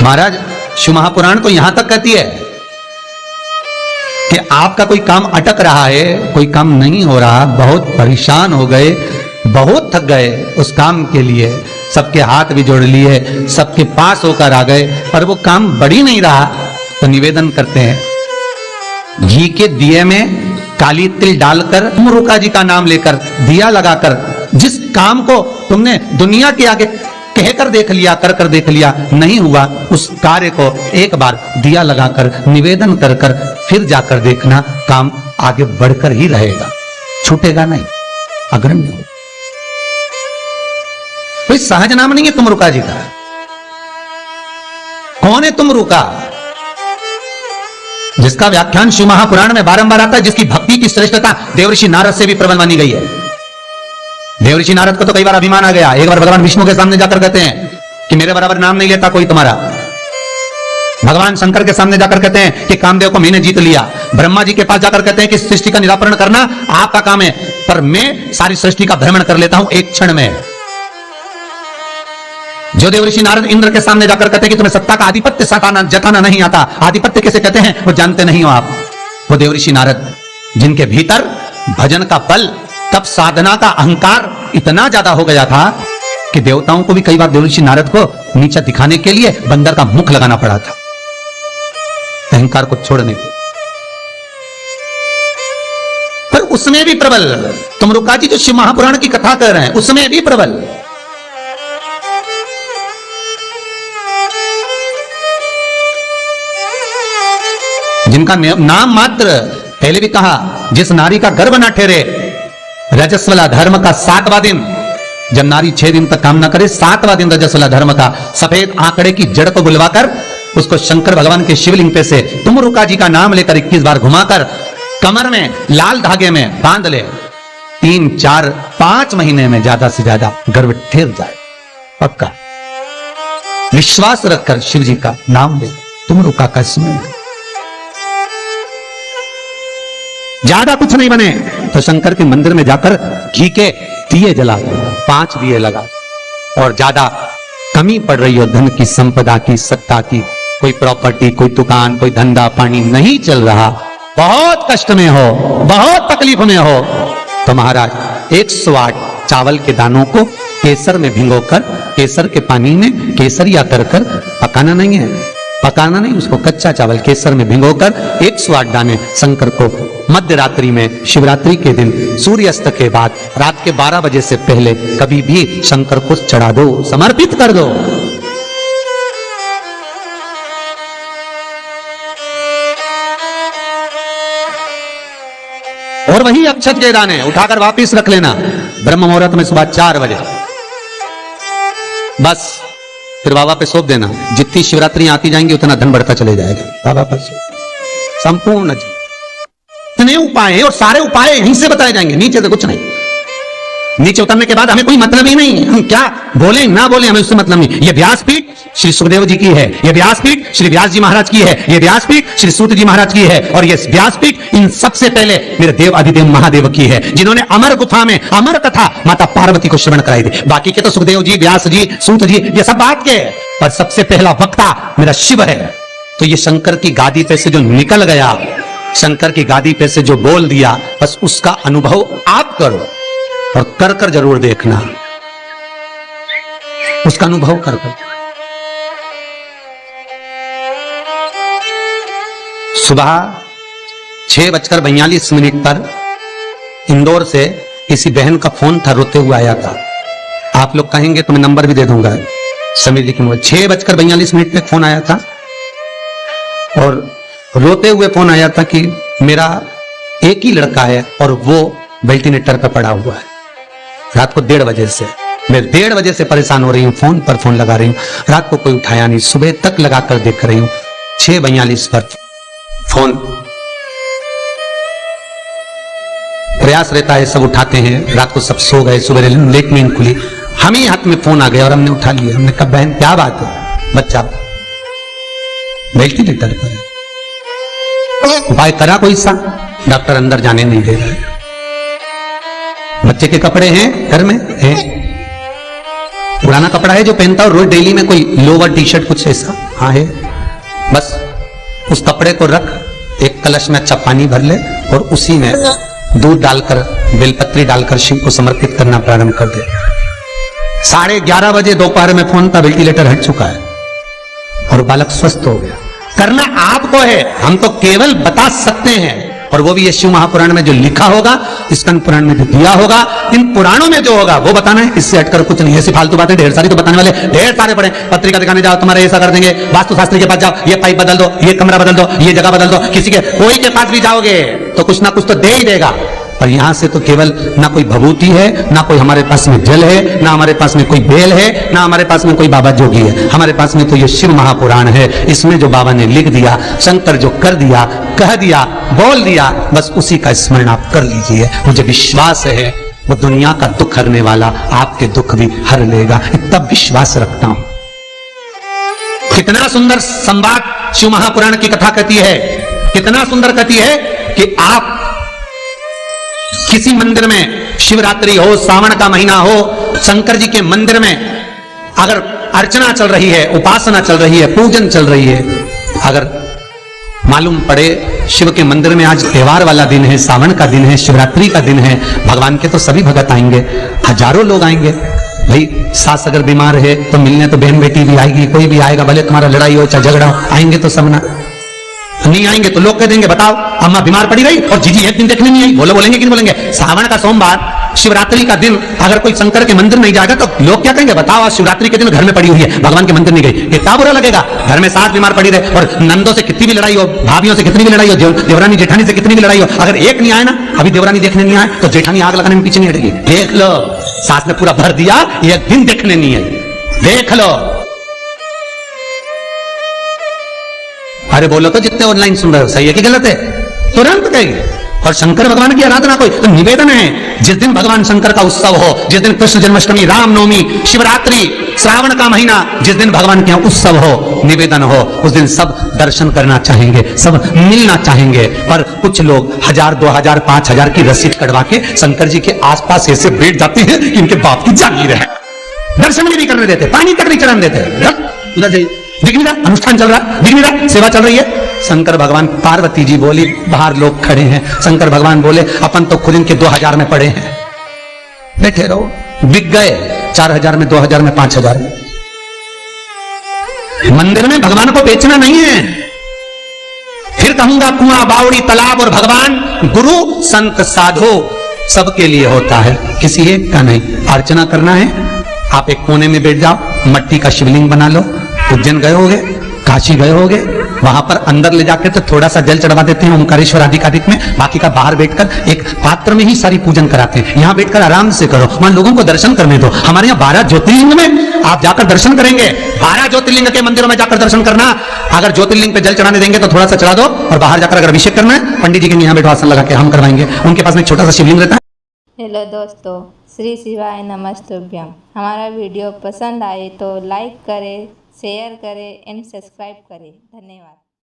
महाराज शिव महापुराण तो यहां तक कहती है कि आपका कोई काम अटक रहा है, कोई काम नहीं हो रहा, बहुत परेशान हो गए, बहुत थक गए उस काम के लिए, सबके हाथ भी जोड़ लिए, सबके पास होकर आ गए, पर वो काम बढ़ ही नहीं रहा, तो निवेदन करते हैं घी के दिए में काली तिल डालकर मुरुका जी का नाम लेकर दिया लगाकर जिस काम को तुमने दुनिया के आगे कहकर देख लिया, कर देख लिया, नहीं हुआ, उस कार्य को एक बार दिया लगाकर निवेदन कर कर फिर जाकर देखना, काम आगे बढ़कर ही रहेगा, छूटेगा नहीं, अग्रण्य हो। कोई सहज नाम नहीं है तुमरुका जी का। कौन है तुमरुका? जिसका व्याख्यान शिव महापुराण में बारंबार आता है, जिसकी भक्ति की श्रेष्ठता देवर्षि नारद से भी प्रबल मानी गई है। देवर्षि नारद को तो कई बार अभिमान आ गया, एक बार भगवान विष्णु के सामने जाकर कहते हैं कि मेरे बराबर नाम नहीं लेता कोई तुम्हारा। भगवान शंकर के सामने जाकर कहते हैं कि कामदेव को मैंने जीत लिया। ब्रह्मा जी के पास जाकर कहते हैं कि सृष्टि का निराकरण करना आपका काम है, पर मैं सारी सृष्टि का भ्रमण कर लेता हूं एक क्षण में। जो देवर्षि नारद इंद्र के सामने जाकर कहते हैं कि तुम्हें सत्ता का आधिपत्य जताना नहीं आता, आधिपत्य कैसे कहते हैं वो जानते नहीं हो आप। वो देवर्षि नारद जिनके भीतर भजन का बल, तब साधना का अहंकार इतना ज्यादा हो गया था कि देवताओं को भी कई बार देवर्षि नारद को नीचा दिखाने के लिए बंदर का मुख लगाना पड़ा था, अहंकार को छोड़ने को। पर उसमें भी प्रबल तुमरुका जी जो शिव महापुराण की कथा कर रहे हैं, उसमें भी प्रबल। जिनका नाम मात्र, पहले भी कहा, जिस नारी का गर्भ ना ठहरे, रजस्वला धर्म का 7वां दिन, जब नारी 6 दिन तक काम ना करे, 7वां दिन रजस्वला धर्म का, सफेद आंकड़े की जड़ को बुलवाकर उसको शंकर भगवान के शिवलिंग पे से तुमरुका जी का नाम लेकर 21 बार घुमाकर कमर में लाल धागे में बांध ले, 3, 4, 5 महीने में ज्यादा से ज्यादा गर्भ ठहर जाए, पक्का। विश्वास रखकर शिव जी का नाम ले, तुमरुका का स्मरण, ज्यादा कुछ नहीं बने तो शंकर के मंदिर में जाकर घी के दिए जला, 5 दिए लगा। और ज्यादा कमी पड़ रही हो धन की, संपदा की, सत्ता की, कोई प्रॉपर्टी, कोई दुकान, कोई धंधा पानी नहीं चल रहा, बहुत कष्ट में हो, बहुत तकलीफ में हो, तो महाराज 108 चावल के दानों को केसर में भिगोकर, केसर के पानी में केसरिया कर कर, पकाना नहीं है, पकाना नहीं, उसको कच्चा चावल केसर में भिगोकर 108 दाने शंकर को मध्य रात्रि में, शिवरात्रि के दिन, सूर्यास्त के बाद, रात के 12 बजे से पहले कभी भी शंकर को चढ़ा दो, समर्पित कर दो। और वही अक्षत के दाने उठाकर वापिस रख लेना ब्रह्म मुहूर्त में सुबह 4 बजे, बस फिर बाबा पे सौंप देना। जितनी शिवरात्रि आती जाएंगी उतना धन बढ़ता चले जाएगा बाबा पर। संपूर्ण इतने उपाय और सारे उपाय यहीं से बताए जाएंगे, नीचे से कुछ नहीं। नीचे उतरने के बाद हमें कोई मतलब ही नहीं, हम क्या बोले ना बोले हमें उससे मतलब नहीं। ये व्यासपीठ श्री सुखदेव जी की है, ये व्यासपीठ श्री व्यास जी महाराज की है, ये व्यासपीठ श्री सूत जी महाराज की है, और ये व्यासपीठ इन सबसे पहले मेरे देव अधिदेव महादेव की है, जिन्होंने अमर गुफा में अमर कथा माता पार्वती को श्रवण कराई थी। बाकी के तो सुखदेव जी, व्यास जी, सूत जी, ये सब बात के, पर सबसे पहला वक्ता मेरा शिव है। तो ये शंकर की गादी पे से जो निकल गया, शंकर की गादी पे से जो बोल दिया, बस उसका अनुभव आप करो और कर कर जरूर देखना, उसका अनुभव कर कर। सुबह 6:42 पर इंदौर से किसी बहन का फोन था, रोते हुए आया था। आप लोग कहेंगे तो मैं नंबर भी दे दूंगा, समीर जी की मोबाइल। 6:42 पे फोन आया था और रोते हुए फोन आया था कि मेरा एक ही लड़का है और वो वेंटिलेटर पर पड़ा हुआ है। रात को 1:30 बजे से, मैं 1:30 बजे से परेशान हो रही हूँ, फोन पर फोन लगा रही हूँ, रात को कोई उठाया नहीं, सुबह तक लगाकर देख रही हूँ। 6:42 पर फोन, प्रयास रहता है सब उठाते हैं, रात को सब सो गए, सुबह लेट नींद खुली, हम ही हाथ में फोन आ गया और हमने उठा लिया। हमने कहा बहन क्या बात है, बच्चा वेंटिलेटर पर है, उपाय करा कोई सा? डॉक्टर अंदर जाने नहीं दे रहा है। बच्चे के कपड़े हैं घर में, है पुराना कपड़ा है जो पहनता है रोज डेली में, कोई लोवर टी शर्ट कुछ ऐसा, हाँ है। बस उस कपड़े को रख, एक कलश में अच्छा पानी भर ले और उसी में दूध डालकर, बेलपत्री डालकर शिव को समर्पित करना प्रारंभ कर दे। 11:30 बजे दोपहर में फोन का वेंटिलेटर हट चुका है और बालक स्वस्थ हो गया। करना आपको है, हम तो केवल बता सकते हैं, और वो भी ये शिव महापुराण में जो लिखा होगा, स्कंद पुराण में जो दिया होगा, इन पुराणों में जो होगा वो बताना है, इससे हटकर कुछ नहीं। ऐसी फालतू बातें ढेर सारी तो बताने वाले ढेर सारे पड़े। पत्रिका दिखाने जाओ, तुम्हारे ऐसा कर देंगे, वास्तु शास्त्री के पास जाओ, ये पाइप बदल दो, ये कमरा बदल दो, ये जगह बदल दो, किसी के कोई के पास भी जाओगे तो कुछ ना कुछ तो दे ही देगा। पर यहां से तो केवल ना कोई भभूति है, ना कोई हमारे पास में जल है, ना हमारे पास में कोई बेल है, ना हमारे पास में कोई बाबा जोगी है। हमारे पास में तो ये शिव महापुराण है। इसमें जो बाबा ने लिख दिया, शंकर जो कर दिया, कह दिया, बोल दिया, बस उसी का स्मरण आप कर लीजिए। मुझे विश्वास है वो दुनिया का दुख हरने वाला आपके दुख भी हर लेगा, इतना विश्वास रखता हूं। कितना सुंदर संवाद शिव महापुराण की कथा कहती है, कितना सुंदर कहती है कि आप किसी मंदिर में शिवरात्रि हो, सावन का महीना हो, शंकर जी के मंदिर में अगर अर्चना चल रही है, उपासना चल रही है, पूजन चल रही है, अगर मालूम पड़े शिव के मंदिर में आज त्योहार वाला दिन है, सावन का दिन है, शिवरात्रि का दिन है, भगवान के तो सभी भगत आएंगे, हजारों लोग आएंगे। भाई सास अगर बीमार है तो मिलने तो बहन बेटी भी आएगी, कोई भी आएगा, भले तुम्हारा लड़ाई हो चाहे झगड़ा हो, आएंगे तो सब ना। नहीं आएंगे तो लोग कह देंगे बताओ अम्मा बीमार पड़ी रही और जीजी एक दिन देखने नहीं आई, बोलेंगे कि नहीं बोलेंगे। सावन का सोमवार, शिवरात्रि का दिन अगर कोई शंकर के मंदिर नहीं जाएगा तो लोग क्या कहेंगे बताओ, आज शिवरात्रि के दिन घर में पड़ी हुई है, भगवान के मंदिर नहीं गई, कितना बुरा लगेगा। घर में सास बीमार पड़ी रहे और नंदों से कितनी भी लड़ाई हो, भाभियों से कितनी भी लड़ाई हो, देवरानी जेठानी से कितनी भी लड़ाई हो, अगर एक नहीं आए ना, अभी देवरानी देखने नहीं आए तो जेठानी आग लगाने में पीछे नहीं हटेगी। देख लो सास ने पूरा भर दिया, एक दिन देखने नहीं आई, देख लो। अरे बोलो तो जितने ऑनलाइन सुन रहे हो, सही है कि गलत है, तुरंत कहिए। और शंकर भगवान की आराधना कोई तो निवेदन है, जिस दिन भगवान शंकर का उत्सव हो, जिस दिन कृष्ण जन्माष्टमी, रामनवमी, शिवरात्रि, श्रावण का महीना, जिस दिन भगवान के उत्सव हो, निवेदन हो, उस दिन सब दर्शन करना चाहेंगे, सब मिलना चाहेंगे। पर कुछ लोग 1000, 2000, 5000 की रसीद कटवा के शंकर जी के आसपास ऐसे बैठ जाते हैं कि इनके बाप की जागीर है, दर्शन भी नहीं करने देते, पानी तक नहीं चढ़ाने देते। उधर जाइए, दिख नहीं रहा अनुष्ठान चल रहा, दिख नहीं रहा सेवा चल रही है। शंकर भगवान, पार्वती जी बोली बाहर लोग खड़े हैं, शंकर भगवान बोले अपन तो खुद इनके 2000 में पड़े हैं, बैठे रहो। बिक गए 4000 में, 2000 में, 5000 में। मंदिर में भगवान को बेचना नहीं है। फिर कहूंगा कुआं, बावड़ी, तालाब और भगवान, गुरु, संत, साधु सबके लिए होता है, किसी एक का नहीं। अर्चना करना है, आप एक कोने में बैठ जाओ, मट्टी का शिवलिंग बना लो। उज्जैन गए होगे, काशी गए होगे, वहां पर अंदर ले जाकर तो थोड़ा सा जल चढ़वा देते हैं ओमकारेश्वर आधिकारिक में, बाकी का बाहर बैठकर एक पात्र में ही सारी पूजन कराते हैं। यहाँ बैठकर आराम से करो, वहां लोगों को दर्शन करने दो। हमारे यहाँ 12 ज्योतिर्लिंग में आप जाकर दर्शन करेंगे, 12 ज्योतिर्लिंग के मंदिरों में जाकर दर्शन करना। अगर ज्योतिर्लिंग पे जल चढ़ाने देंगे तो थोड़ा सा चढ़ा दो, और बाहर जाकर अगर अभिषेक करना है, पंडित जी के यहाँ बैठो, आसन लगा के हम करवाएंगे, उनके पास में एक छोटा सा शिवलिंग रहता है। हेलो दोस्तों, श्री शिवाय नमस्तुभ्यम। हमारा वीडियो पसंद आए तो लाइक करें, शेयर करें एंड सब्सक्राइब करें। धन्यवाद।